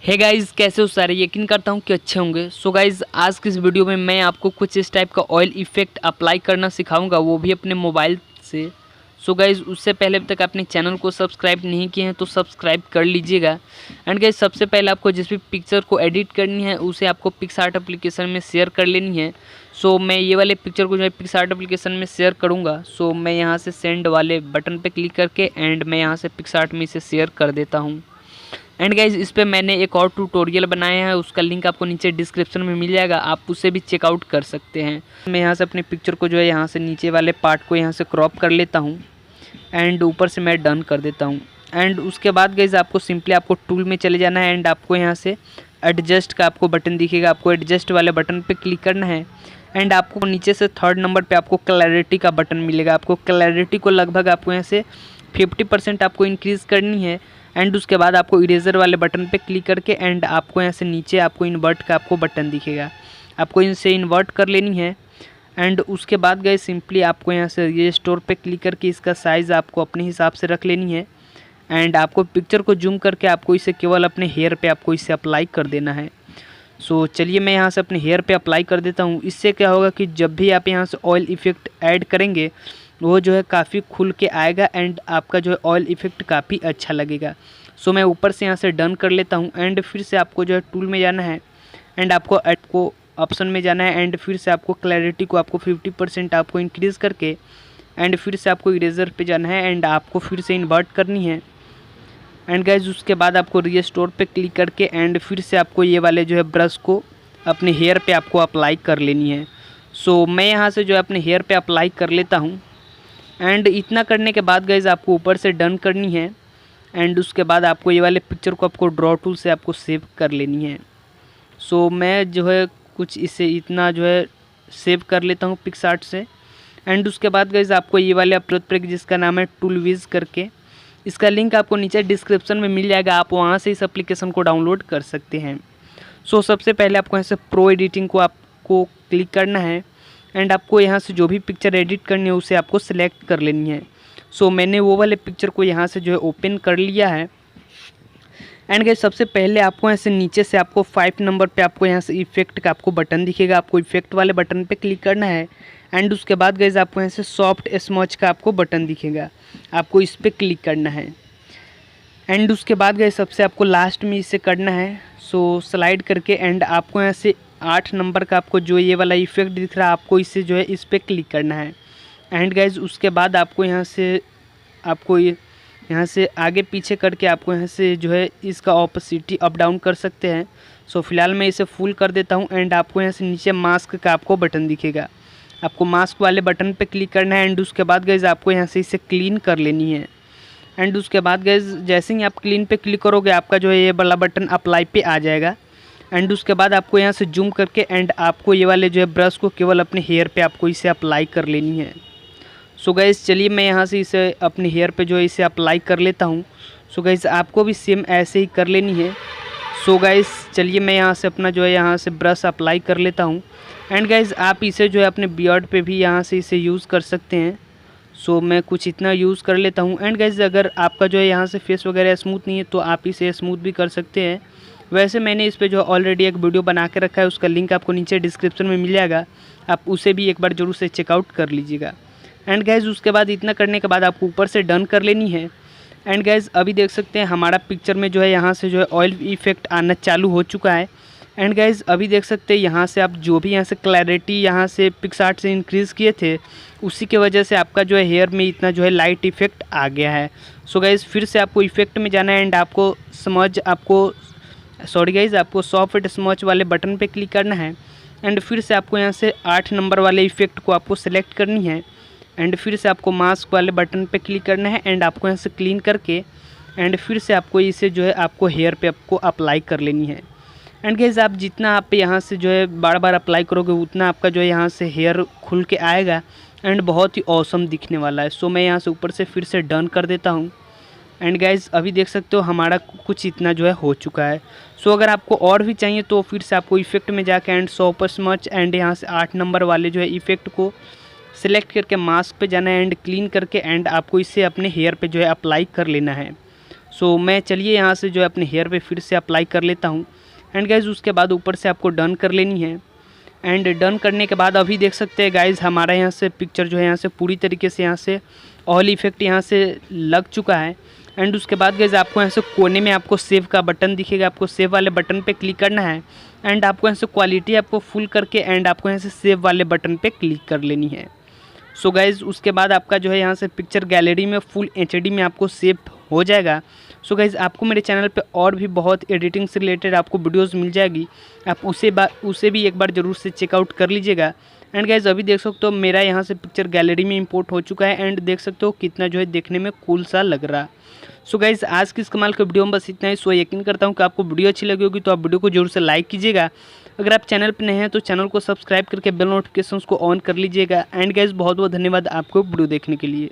Hey guys, कैसे हो सारे। यकीन करता हूँ कि अच्छे होंगे। सो गाइज़, आज की इस वीडियो में मैं आपको कुछ इस टाइप का ऑयल इफ़ेक्ट अप्लाई करना सिखाऊंगा, वो भी अपने मोबाइल से। सो गाइज़, उससे पहले अब तक अपने चैनल को सब्सक्राइब नहीं किए हैं तो सब्सक्राइब कर लीजिएगा। एंड गाइज़, सबसे पहले आपको जिस भी पिक्चर को एडिट करनी है उसे आपको पिक्सआर्ट एप्लीकेशन में शेयर कर लेनी है। सो मैं ये वाले पिक्चर को जो है पिक्सआर्ट एप्लीकेशन में शेयर करूँगा। सो मैं यहाँ से सेंड वाले बटन पर क्लिक करके एंड मैं यहाँ से पिक्सआर्ट में इसे शेयर कर देता हूँ। एंड गाइज, इस पे मैंने एक और ट्यूटोरियल बनाया है, उसका लिंक आपको नीचे डिस्क्रिप्शन में मिल जाएगा, आप उसे भी चेकआउट कर सकते हैं। मैं यहाँ से अपने पिक्चर को जो है यहाँ से नीचे वाले पार्ट को यहाँ से क्रॉप कर लेता हूँ एंड ऊपर से मैं डन कर देता हूँ। एंड उसके बाद गाइज आपको सिंपली आपको टूल में चले जाना है एंड आपको यहाँ से एडजस्ट का आपको बटन दिखेगा, आपको एडजस्ट वाले बटन पर क्लिक करना है। एंड आपको नीचे से थर्ड नंबर पर आपको क्लैरिटी का बटन मिलेगा, आपको क्लैरिटी को लगभग आपको यहाँ से 50% आपको इंक्रीज़ करनी है। एंड उसके बाद आपको इरेजर वाले बटन पे क्लिक करके एंड आपको यहाँ से नीचे आपको इन्वर्ट का आपको बटन दिखेगा, आपको इनसे इन्वर्ट कर लेनी है। एंड उसके बाद गए सिंपली आपको यहाँ से रिस्टोर पे क्लिक करके इसका साइज़ आपको अपने हिसाब से रख लेनी है। एंड आपको पिक्चर को जूम करके आपको इसे केवल अपने हेयर पे आपको इसे अप्लाई कर देना है। सो चलिए मैं यहाँ से अपने हेयर पे अप्लाई कर देता हूँ। इससे क्या होगा कि जब भी आप यहाँ से ऑयल इफ़ेक्ट ऐड करेंगे वो जो है काफ़ी खुल के आएगा एंड आपका जो है ऑयल इफ़ेक्ट काफ़ी अच्छा लगेगा। सो मैं ऊपर से यहाँ से डन कर लेता हूँ एंड फिर से आपको जो है टूल में जाना है एंड आपको ऑप्शन में जाना है एंड फिर से आपको क्लैरिटी को आपको 50% आपको इंक्रीज़ करके एंड फिर से आपको इरेजर पे जाना है एंड आपको फिर से इन्वर्ट करनी है। एंड गाइज उसके बाद आपको रिस्टोर पे क्लिक करके एंड फिर से आपको ये वाले जो है ब्रश को अपने हेयर पे आपको अप्लाई कर लेनी है। सो मैं यहाँ से जो है अपने हेयर पे अप्लाई कर लेता हूँ। एंड इतना करने के बाद गाइज आपको ऊपर से डन करनी है एंड उसके बाद आपको ये वाले पिक्चर को आपको ड्रॉ टूल से आपको सेव कर लेनी है। सो मैं जो है कुछ इसे इतना जो है सेव कर लेता हूँ पिक्सआर्ट से। एंड उसके बाद गाइज आपको ये वाले अपलोड पैक जिसका नाम है टूलविज़ करके, इसका लिंक आपको नीचे डिस्क्रिप्शन में मिल जाएगा, आप वहाँ से इस एप्लीकेशन को डाउनलोड कर सकते हैं। सो सबसे पहले आपको यहाँ से प्रो एडिटिंग को आपको क्लिक करना है एंड आपको यहाँ से जो भी पिक्चर एडिट करनी है उसे आपको सिलेक्ट कर लेनी है। सो मैंने वो वाले पिक्चर को यहाँ से जो है ओपन कर लिया है। एंड गाइस सबसे पहले आपको यहाँ से नीचे से आपको 5 नंबर पे आपको यहाँ से इफेक्ट का आपको बटन दिखेगा, आपको इफेक्ट वाले बटन पे क्लिक करना है। एंड उसके बाद गाइस आपको यहाँ से सॉफ्ट स्मॉच का आपको बटन दिखेगा, आपको इस पर क्लिक करना है। एंड उसके बाद गाइस सबसे आपको लास्ट में इसे करना है। सो स्लाइड करके एंड आपको यहाँ से 8 नंबर का आपको जो ये वाला इफेक्ट दिख रहा है आपको इसे जो है इस पर क्लिक करना है। एंड गाइज उसके बाद आपको यहाँ से आगे पीछे करके आपको यहाँ से जो है इसका ऑपोसिटी अप डाउन कर सकते हैं। सो फिलहाल मैं इसे फुल कर देता हूँ एंड आपको यहाँ से नीचे मास्क का आपको बटन दिखेगा, आपको मास्क वाले बटन पे क्लिक करना है। एंड उसके बाद गाइज आपको यहाँ से इसे क्लीन कर लेनी है। एंड उसके बाद गाइज जैसे ही आप क्लीन पे क्लिक करोगे आपका जो है ये वाला बटन अप्लाई पे आ जाएगा। एंड उसके बाद आपको यहाँ से जूम करके एंड आपको ये वाले जो है ब्रश को केवल अपने हेयर पे आपको इसे अप्लाई कर लेनी है। सो गाइज़ चलिए मैं यहाँ से इसे अपने हेयर पे जो है इसे अप्लाई कर लेता हूँ। सो गाइज़ आपको भी सेम ऐसे ही कर लेनी है। सो गाइज़ चलिए मैं यहाँ से अपना जो है यहाँ से ब्रश अप्लाई कर लेता हूँ। एंड गाइज़ आप इसे जो है अपने बियर्ड पे भी यहाँ से इसे यूज़ कर सकते हैं। सो मैं कुछ इतना यूज़ कर लेता हूँ। एंड गाइज़ अगर आपका जो है यहाँ से फेस वगैरह स्मूथ नहीं है तो आप इसे स्मूथ भी कर सकते हैं। वैसे मैंने इस पे जो ऑलरेडी एक वीडियो बना के रखा है, उसका लिंक आपको नीचे डिस्क्रिप्शन में मिल जाएगा, आप उसे भी एक बार ज़रूर से चेकआउट कर लीजिएगा। एंड गाइज़ उसके बाद इतना करने के बाद आपको ऊपर से डन कर लेनी है। एंड गाइज़ अभी देख सकते हैं हमारा पिक्चर में जो है यहाँ से जो है ऑयल इफेक्ट आना चालू हो चुका है। एंड गाइज़ अभी देख सकते हैं यहाँ से आप जो भी यहाँ से क्लैरिटी यहाँ से पिक्सआर्ट से इंक्रीज़ किए थे उसी की वजह से आपका जो है हेयर में इतना जो है लाइट इफेक्ट आ गया है। सो गाइज़ फिर से आपको इफेक्ट में जाना है एंड आपको सॉफ्ट स्मॉच वाले बटन पे क्लिक करना है। एंड फिर से आपको यहाँ से 8 नंबर वाले इफेक्ट को आपको सेलेक्ट करनी है। एंड फिर से आपको मास्क वाले बटन पे क्लिक करना है एंड आपको यहाँ से क्लीन करके एंड फिर से आपको इसे जो है आपको हेयर पे आपको अप्लाई कर लेनी है। एंड गाइस आप जितना आप यहाँ से जो है बार बार अप्लाई करोगे उतना आपका जो है यहाँ से हेयर खुल के आएगा एंड बहुत ही ऑसम दिखने वाला है। सो मैं यहाँ से ऊपर से फिर से डन कर देता हूँ। एंड गाइज़ अभी देख सकते हो हमारा कुछ इतना जो है हो चुका है। सो अगर आपको और भी चाहिए तो फिर से आपको इफेक्ट में जाके एंड सॉफ्ट स्मच एंड यहाँ से 8 नंबर वाले जो है इफेक्ट को सिलेक्ट करके मास्क पे जाना है एंड क्लीन करके एंड आपको इसे अपने हेयर पे जो है अप्लाई कर लेना है। सो मैं चलिए यहाँ से जो है अपने हेयर पे फिर से अप्लाई कर लेता हूँ। एंड गाइज़ उसके बाद ऊपर से आपको डन कर लेनी है। एंड डन करने के बाद अभी देख सकते हैं गाइज़ हमारा यहाँ से पिक्चर जो है यहाँ से पूरी तरीके से यहाँ से ऑयल इफेक्ट यहाँ से लग चुका है। एंड उसके बाद गाइज़ आपको यहाँ से कोने में आपको सेव का बटन दिखेगा, आपको सेव वाले बटन पे क्लिक करना है। एंड आपको यहाँ से क्वालिटी आपको फुल करके एंड आपको यहाँ से सेव वाले बटन पे क्लिक कर लेनी है। सो गाइज़ उसके बाद आपका जो है यहाँ से पिक्चर गैलरी में फुल HD में आपको सेव हो जाएगा। सो गाइज़ आपको मेरे चैनल पे और भी बहुत एडिटिंग से रिलेटेड आपको वीडियोस मिल जाएगी, आप उसे भी एक बार ज़रूर से चेकआउट कर लीजिएगा। एंड गाइज़ अभी देख सकते हो मेरा यहाँ से पिक्चर गैलरी में इंपोर्ट हो चुका है। एंड देख सकते हो कितना जो है देखने में कूल सा लग रहा। सो गाइज़ आज की इस कमाल के वीडियो में बस इतना ही। सो यकीन करता हूँ कि आपको वीडियो अच्छी लगी होगी, तो आप वीडियो को जरूर से लाइक कीजिएगा। अगर आप चैनल पर नए हैं तो चैनल को सब्सक्राइब करके बेल नोटिफिकेशंस को ऑन कर लीजिएगा। एंड गाइज़ बहुत बहुत धन्यवाद आपको वीडियो देखने के लिए।